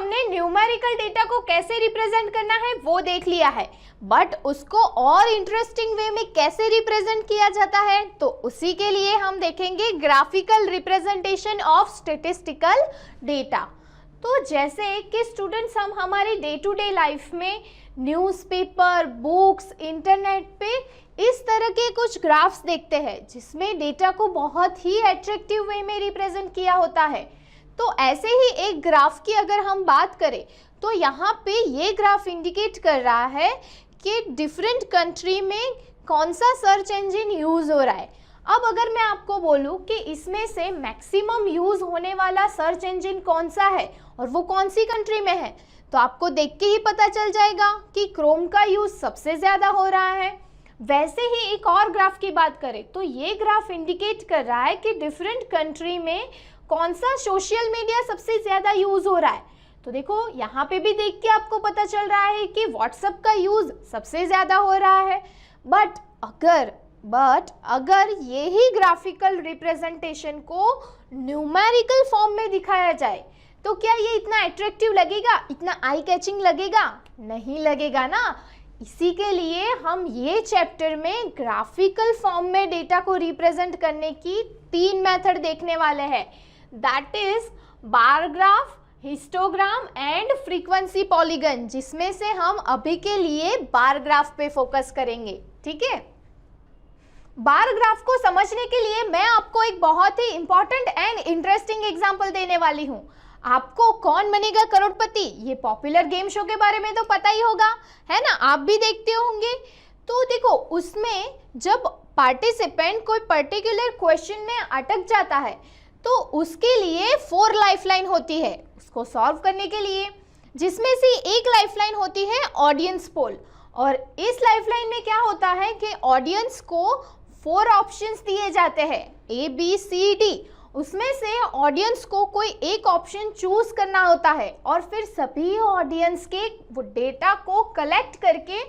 हमने numerical data को कैसे रिप्रेजेंट करना है वो देख लिया है, बट उसको और इंटरेस्टिंग वे में कैसे रिप्रेजेंट किया जाता है तो उसी के लिए हम देखेंगे graphical representation of statistical data. तो जैसे कि स्टूडेंट्स हम हमारी डे टू डे लाइफ में न्यूज़पेपर, बुक्स, इंटरनेट पे इस तरह के कुछ ग्राफ्स देखते हैं जिसमें डेटा को बहुत ही अट्रैक्टिव वे में रिप्रेजेंट किया होता है। तो ऐसे ही एक ग्राफ की अगर हम बात करें तो यहाँ पे ये ग्राफ इंडिकेट कर रहा है कि डिफरेंट कंट्री में कौन सा सर्च इंजन यूज़ हो रहा है। अब अगर मैं आपको बोलूँ कि इसमें से मैक्सिमम यूज़ होने वाला सर्च इंजन कौन सा है और वो कौन सी कंट्री में है, तो आपको देख के ही पता चल जाएगा कि क्रोम का यूज़ सबसे ज़्यादा हो रहा है। वैसे ही एक और ग्राफ की बात करें तो ये ग्राफ इंडिकेट कर रहा है कि डिफरेंट कंट्री में कौन सा सोशल मीडिया सबसे ज़्यादा यूज़ हो रहा है। तो देखो यहाँ पे भी देख के आपको पता चल रहा है कि व्हाट्सएप का यूज़ सबसे ज़्यादा हो रहा है। बट अगर यही ग्राफिकल रिप्रेजेंटेशन को न्यूमेरिकल फॉर्म में दिखाया जाए तो क्या ये इतना अट्रैक्टिव लगेगा, इतना आई कैचिंग लगेगा? नहीं लगेगा ना। इसी के लिए हम ये चैप्टर में ग्राफिकल फॉर्म में डेटा को रिप्रेजेंट करने की 3 मेथड देखने वाले हैं, that is bar graph, histogram and frequency polygon, जिसमें से हम अभी के लिए बार ग्राफ पे फोकस करेंगे। ठीक है, बार ग्राफ को समझने के लिए मैं आपको एक बहुत ही इंपॉर्टेंट एंड इंटरेस्टिंग एग्जांपल देने वाली हूँ। आपको कौन बनेगा करोड़पति, ये पॉपुलर गेम शो के बारे में तो पता ही होगा, है ना, आप भी देखते होंगे। तो देखो उसमें जब पार्टिसिपेंट कोई पर्टिकुलर क्वेश्चन में अटक जाता है तो उसके लिए 4 लाइफलाइन होती है उसको सॉल्व करने के लिए, जिसमें से एक लाइफलाइन होती है ऑडियंस पोल। और इस लाइफलाइन में क्या होता है कि ऑडियंस को 4 ऑप्शंस दिए जाते हैं, ABCD। उसमें से ऑडियंस को कोई एक ऑप्शन चूज करना होता है और फिर सभी ऑडियंस के वो डेटा को कलेक्ट करके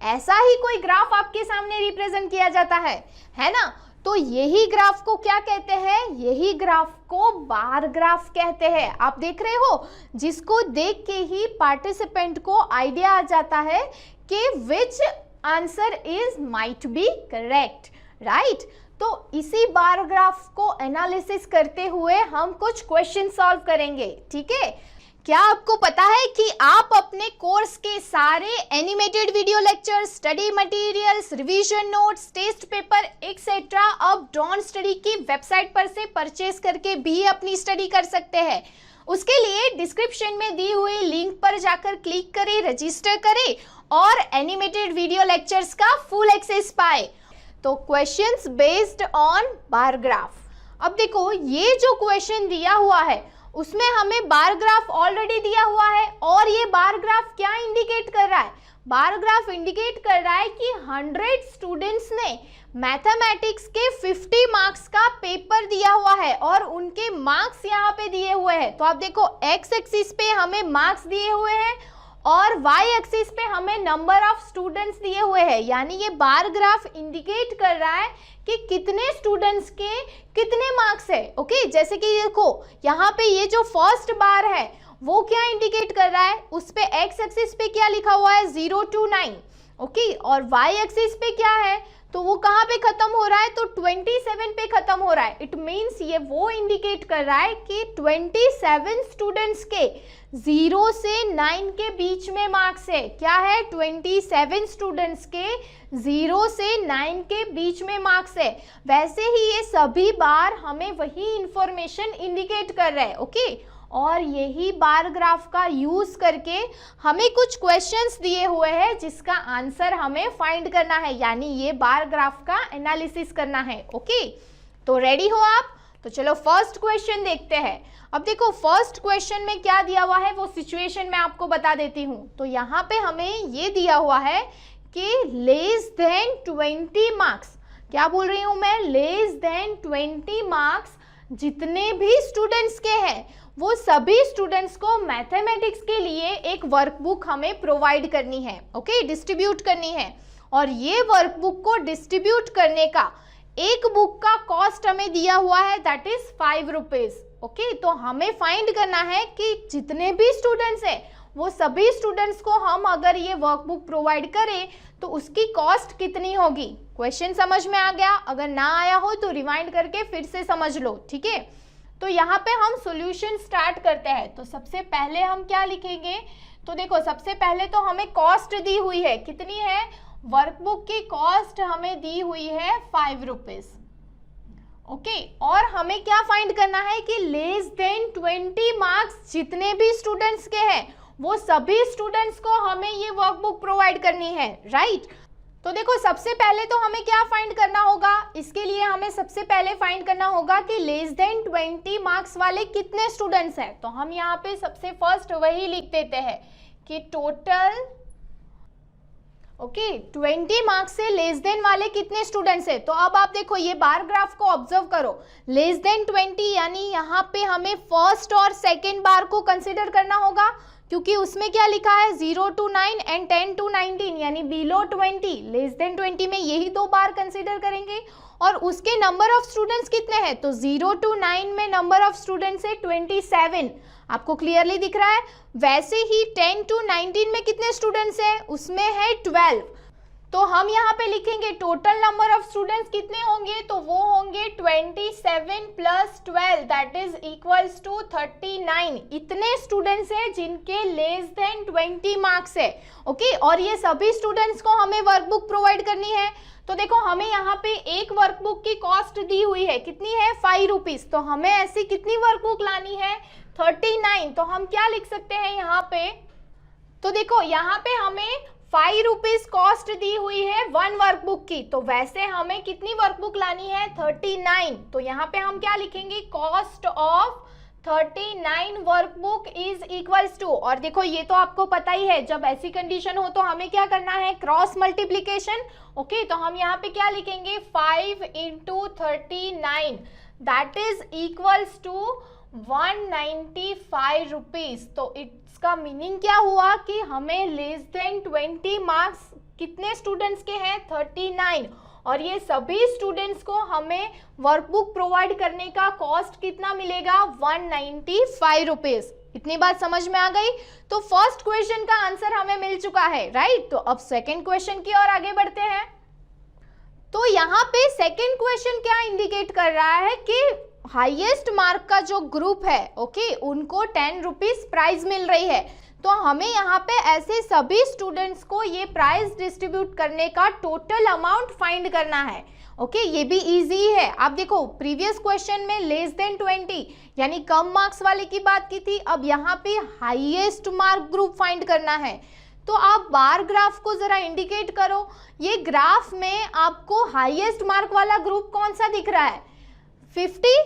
ऐसा ही कोई ग्राफ आपके सामने रिप्रेजेंट किया जाता है ना। तो यही ग्राफ को क्या कहते हैं, यही ग्राफ को बार ग्राफ कहते हैं। आप देख रहे हो, जिसको देख के ही पार्टिसिपेंट को आइडिया आ जाता है कि विच answer is might be correct, right. तो इसी बार ग्राफ को एनालिसिस करते हुए हम कुछ क्वेश्चन सॉल्व करेंगे। ठीक है, क्या आपको पता है कि आप अपने कोर्स के सारे animated video lectures, study materials, revision notes, test paper etcetera अब डॉन स्टडी की वेबसाइट पर से परचेज करके भी अपनी स्टडी कर सकते हैं। उसके लिए डिस्क्रिप्शन में दी हुई लिंक पर जाकर क्लिक करें, रजिस्टर करें और एनिमेटेड वीडियो लेक्चर्स का फुल एक्सेस पाए। तो questions based on bar graph. अब देखो ये जो क्वेश्चन दिया हुआ है उसमें हमें बार ग्राफ ऑलरेडी दिया हुआ है और ये बार ग्राफ क्या इंडिकेट कर रहा है, बार ग्राफ इंडिकेट कर रहा है कि 100 स्टूडेंट्स ने मैथमेटिक्स के 50 मार्क्स का पेपर दिया हुआ है और उनके मार्क्स यहाँ पे दिए हुए हैं। तो आप देखो एक्स एक्सिस पे हमें मार्क्स दिए हुए हैं और वाई एक्सिस पे हमें नंबर ऑफ स्टूडेंट्स दिए हुए हैं। यानी ये बार ग्राफ इंडिकेट कर रहा है कि कितने स्टूडेंट्स के कितने मार्क्स है। ओके, जैसे कि देखो यहाँ पे ये जो फर्स्ट बार है वो क्या इंडिकेट कर रहा है, उस पे एक्स एक्सिस पे क्या लिखा हुआ है 0 to 9। ओके, और वाई एक्सिस पे क्या है तो वो कहाँ पे खत्म हो रहा है, तो 27 पे खत्म हो रहा है। इट मीन्स ये वो इंडिकेट कर रहा है कि 27 स्टूडेंट्स के 0 से 9 के बीच में मार्क्स है। क्या है, 27 स्टूडेंट्स के 0 से 9 के बीच में मार्क्स है। वैसे ही ये सभी बार हमें वही इंफॉर्मेशन इंडिकेट कर रहे हैं। ओके, और यही बार ग्राफ का यूज करके हमें कुछ क्वेश्चंस दिए हुए हैं जिसका आंसर हमें फाइंड करना है, यानी ये बार ग्राफ का एनालिसिस करना है। ओके, तो रेडी हो आप? तो चलो फर्स्ट क्वेश्चन देखते हैं। अब देखो फर्स्ट क्वेश्चन में क्या दिया हुआ है वो सिचुएशन मैं आपको बता देती हूँ। तो यहाँ पे हमें ये दिया हुआ है कि लेस देन 20 मार्क्स, क्या बोल रही हूँ मैं, लेस देन 20 मार्क्स जितने भी स्टूडेंट्स के हैं वो सभी स्टूडेंट्स को मैथमेटिक्स के लिए एक वर्कबुक हमें प्रोवाइड करनी है। ओके, डिस्ट्रीब्यूट करनी है। और ये वर्कबुक को डिस्ट्रीब्यूट करने का एक बुक का कॉस्ट हमें दिया हुआ है, दैट इज 5 रुपीज। ओके, तो हमें फाइंड करना है कि जितने भी स्टूडेंट्स हैं वो सभी स्टूडेंट्स को हम अगर ये वर्कबुक प्रोवाइड करें तो उसकी कॉस्ट कितनी होगी। क्वेश्चन समझ में आ गया? अगर ना आया हो तो रिवाइंड करके फिर से समझ लो, ठीक है। तो यहाँ पे हम सॉल्यूशन स्टार्ट करते हैं। तो सबसे पहले हम क्या लिखेंगे, तो देखो सबसे पहले तो हमें कॉस्ट दी हुई है, कितनी है, वर्कबुक की कॉस्ट हमें दी हुई है 5 रुपीज, ओके। और हमें क्या फाइंड करना है कि लेस देन 20 मार्क्स जितने भी स्टूडेंट्स के हैं वो सभी स्टूडेंट्स को हमें ये वर्कबुक प्रोवाइड करनी है, राइट। तो देखो सबसे पहले तो हमें क्या फाइंड करना होगा, इसके लिए हमें सबसे पहले फाइंड करना होगा कि लेस देन 20 मार्क्स वाले कितने स्टूडेंट्स हैं। तो हम यहाँ पे सबसे फर्स्ट वही लिख देते हैं कि टोटल, ओके, 20 मार्क्स से लेस देन वाले कितने स्टूडेंट्स हैं। तो अब आप देखो ये बार ग्राफ को ऑब्जर्व करो, लेस देन 20 यानी यहाँ पे हमें फर्स्ट और सेकेंड बार को कंसिडर करना होगा, क्योंकि उसमें क्या लिखा है 0 to 9 एंड 10 to 19 यानी बिलो 20, लेस देन 20 में यही दो बार कंसिडर करेंगे। और उसके नंबर ऑफ स्टूडेंट्स कितने हैं, तो 0 to 9 में नंबर ऑफ स्टूडेंट्स है 27, आपको क्लियरली दिख रहा है। वैसे ही 10 to 19 में कितने स्टूडेंट्स हैं, उसमें है 12। तो हम यहाँ पे लिखेंगे टोटल नंबर ऑफ स्टूडेंट्स कितने होंगे, तो वो होंगे 27 plus 12 that is equals to 39। इतने स्टूडेंट्स हैं जिनके लेस देन 20 मार्क्स है, ओके। और ये सभी स्टूडेंट्स को हमें वर्कबुक प्रोवाइड करनी है। तो देखो हमें यहाँ पे एक वर्कबुक की कॉस्ट दी हुई है, कितनी है 5 रुपीज। तो हमें ऐसी कितनी वर्कबुक लानी है 39। तो हम क्या लिख सकते हैं यहाँ पे, तो देखो यहाँ पे हमें 5 रुपीज कॉस्ट दी हुई है 1 वर्कबुक की, तो वैसे हमें कितनी वर्कबुक लानी है 39। तो यहाँ पे हम क्या लिखेंगे, cost of 39 workbook is equals to, और देखो ये तो आपको पता ही है जब ऐसी कंडीशन हो तो हमें क्या करना है, क्रॉस मल्टीप्लीकेशन, ओके। तो हम यहाँ पे क्या लिखेंगे 5 into 39 that is equals to 195 rupees. तो इसका मीनिंग क्या हुआ कि हमें लेस देन 20 मार्क्स कितने स्टूडेंट्स के हैं 39, और ये सभी स्टूडेंट्स को हमें वर्कबुक प्रोवाइड करने का कॉस्ट कितना मिलेगा 195 रुपीज। इतनी बात समझ में आ गई। तो फर्स्ट क्वेश्चन का आंसर हमें मिल चुका है, राइट। तो अब सेकेंड क्वेश्चन की ओर आगे बढ़ते हैं। तो यहाँ पे सेकेंड क्वेश्चन क्या इंडिकेट कर रहा है कि हाईएस्ट मार्क का जो ग्रुप है, ओके, उनको 10 रुपीज प्राइज मिल रही है। तो हमें यहाँ पे ऐसे सभी स्टूडेंट्स को ये प्राइज डिस्ट्रीब्यूट करने का टोटल अमाउंट फाइंड करना है, ओके। ये भी इजी है। आप देखो प्रीवियस क्वेश्चन में लेस देन 20 यानी कम मार्क्स वाले की बात की थी, अब यहाँ पे हाईएस्ट मार्क ग्रुप फाइंड करना है। तो आप बार ग्राफ को जरा इंडिकेट करो, ये ग्राफ में आपको हाईएस्ट मार्क वाला ग्रुप कौन सा दिख रहा है 50,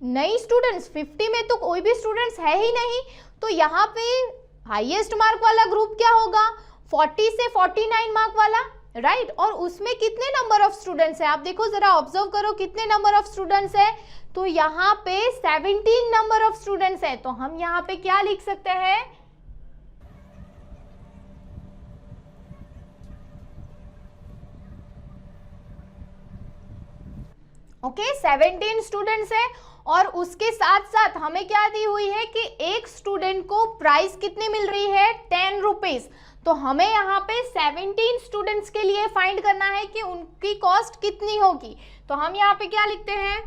नहीं स्टूडेंट्स 50 में तो कोई भी स्टूडेंट्स है ही नहीं। तो यहाँ पे हाईएस्ट मार्क वाला ग्रुप क्या होगा 40 से 49 मार्क वाला, राइट। और उसमें कितने नंबर ऑफ स्टूडेंट्स है, आप देखो जरा ऑब्जर्व करो कितने नंबर ऑफ स्टूडेंट्स है। तो यहाँ पे 17 नंबर ऑफ स्टूडेंट्स है। तो हम यहाँ पे क्या लिख सकते हैं, ओके 17 स्टूडेंट्स है। और उसके साथ साथ हमें क्या दी हुई है कि एक स्टूडेंट को प्राइस कितनी मिल रही है 10 रुपीज। तो हमें यहाँ पे 17 स्टूडेंट्स के लिए फाइंड करना है कि उनकी कॉस्ट कितनी होगी। तो हम यहाँ पे क्या लिखते हैं,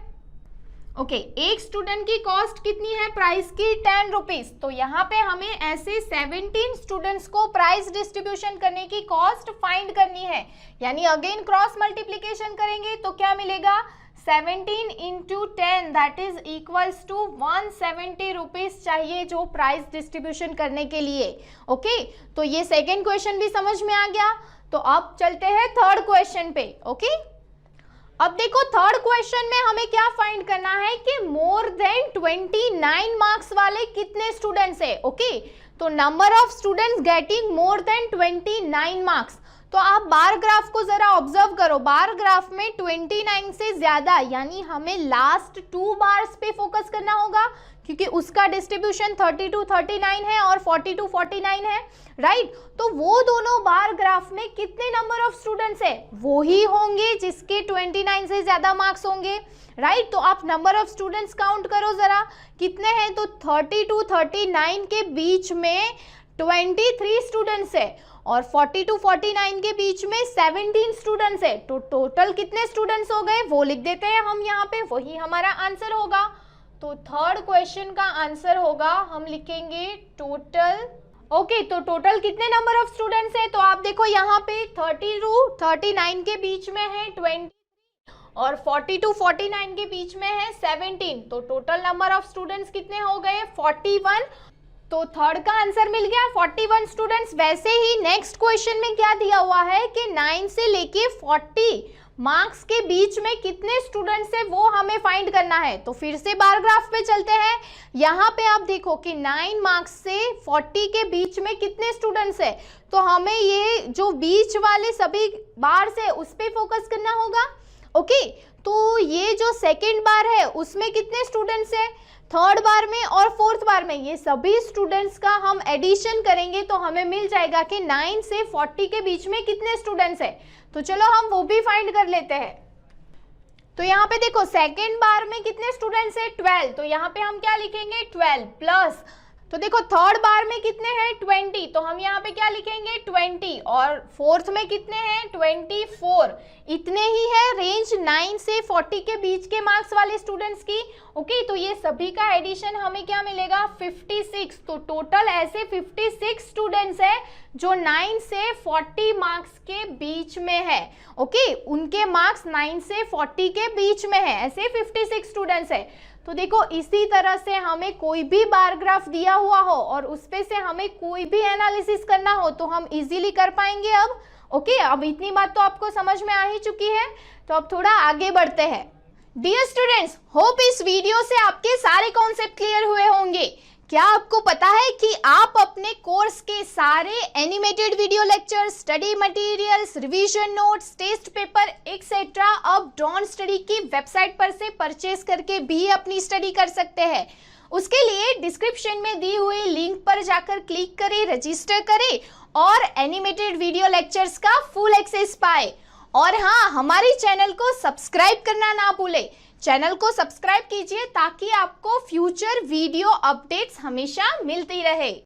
ओके, एक स्टूडेंट की कॉस्ट कितनी है प्राइस की 10 रुपीज। तो यहाँ पे हमें ऐसे 17 स्टूडेंट्स को प्राइस डिस्ट्रीब्यूशन करने की कॉस्ट फाइंड करनी है, यानी अगेन क्रॉस मल्टीप्लीकेशन करेंगे तो क्या मिलेगा 17 into 10 that is equals to 170 rupees चाहिए जो प्राइस डिस्ट्रीब्यूशन करने के लिए, ओके। तो ये सेकेंड क्वेश्चन भी समझ में आ गया। तो अब चलते हैं थर्ड क्वेश्चन पे, ओके। अब देखो थर्ड क्वेश्चन में हमें क्या फाइंड करना है कि मोर देन 29 मार्क्स वाले कितने स्टूडेंट्स है, ओके। तो number of students getting more than 29 marks. तो आप बार ग्राफ को जरा ऑब्जर्व करो, बार ग्राफ में 29 से ज्यादा यानी हमें लास्ट 2 बार्स पे फोकस करना होगा, क्योंकि उसका डिस्ट्रीब्यूशन 32-39 है और 42-49 है, राइट। तो वो दोनों बार ग्राफ में कितने नंबर ऑफ स्टूडेंट्स है, वो ही होंगे जिसके 29 से ज्यादा मार्क्स होंगे, राइट। तो आप नंबर ऑफ स्टूडेंट्स काउंट करो जरा, कितने हैं, तो 32-39 के बीच में 23 स्टूडेंट्स है और 42-49 के बीच में 17 स्टूडेंट्स है। तो टोटल कितने स्टूडेंट्स हो गए वो लिख देते हैं हम यहाँ पे, वही हमारा आंसर होगा। तो थर्ड क्वेश्चन का आंसर होगा, हम लिखेंगे टोटल। ओके, तो टोटल कितने नंबर ऑफ स्टूडेंट्स है, तो आप देखो यहाँ पे 32-39 के बीच में है 20 और 42-49 के बीच में है 17। तो टोटल नंबर ऑफ स्टूडेंट्स कितने हो गए, 41। तो थर्ड का आंसर मिल गया 41 स्टूडेंट्स। वैसे ही नेक्स्ट क्वेश्चन में क्या दिया हुआ है कि 9 से लेके 40 मार्क्स के बीच में कितने स्टूडेंट्स है वो हमें फाइंड करना है। तो फिर से बार ग्राफ पे चलते हैं। यहाँ पे आप देखो कि 9 मार्क्स से 40 के बीच में कितने स्टूडेंट्स है, तो हमें ये जो बीच वाले सभी बार से उस पे फोकस करना होगा। ओके, तो ये जो सेकेंड बार है उसमें कितने स्टूडेंट्स है, थर्ड बार में और फोर्थ बार में, ये सभी स्टूडेंट्स का हम एडिशन करेंगे तो हमें मिल जाएगा कि 9 से 40 के बीच में कितने स्टूडेंट्स है। तो चलो हम वो भी फाइंड कर लेते हैं। तो यहाँ पे देखो सेकेंड बार में कितने स्टूडेंट्स है, 12। तो यहाँ पे हम क्या लिखेंगे, 12 प्लस, तो देखो थर्ड बार में कितने हैं, 20। तो हम यहाँ पे क्या लिखेंगे, 20। और फोर्थ में कितने हैं, 24। इतने ही है रेंज 9 से 40 के बीच के मार्क्स वाले स्टूडेंट्स की। ओके, तो ये सभी का एडिशन हमें क्या मिलेगा, 56। तो टोटल ऐसे 56 स्टूडेंट्स है जो 9 से 40 मार्क्स के बीच में है। ओके, उनके मार्क्स 9 से 40 के बीच में है, ऐसे 56 स्टूडेंट्स है। तो देखो इसी तरह से हमें कोई भी बार ग्राफ दिया हुआ हो और उस पे से हमें कोई भी एनालिसिस करना हो तो हम इजीली कर पाएंगे अब। ओके, अब इतनी बात तो आपको समझ में आ ही चुकी है, तो अब थोड़ा आगे बढ़ते हैं। डियर स्टूडेंट्स, होप इस वीडियो से आपके सारे कॉन्सेप्ट क्लियर हुए होंगे। क्या आपको पता है कि आप अपने कोर्स के सारे animated video lecture, study materials, revision notes, test paper etcetera अब डॉन स्टडी की वेबसाइट पर से परचेज करके भी अपनी स्टडी कर सकते हैं। उसके लिए डिस्क्रिप्शन में दी हुई लिंक पर जाकर क्लिक करें, रजिस्टर करें और एनिमेटेड वीडियो लेक्चर्स का फुल एक्सेस पाए। और हाँ, हमारी चैनल को सब्सक्राइब करना ना भूलें। चैनल को सब्सक्राइब कीजिए ताकि आपको फ्यूचर वीडियो अपडेट्स हमेशा मिलती रहे।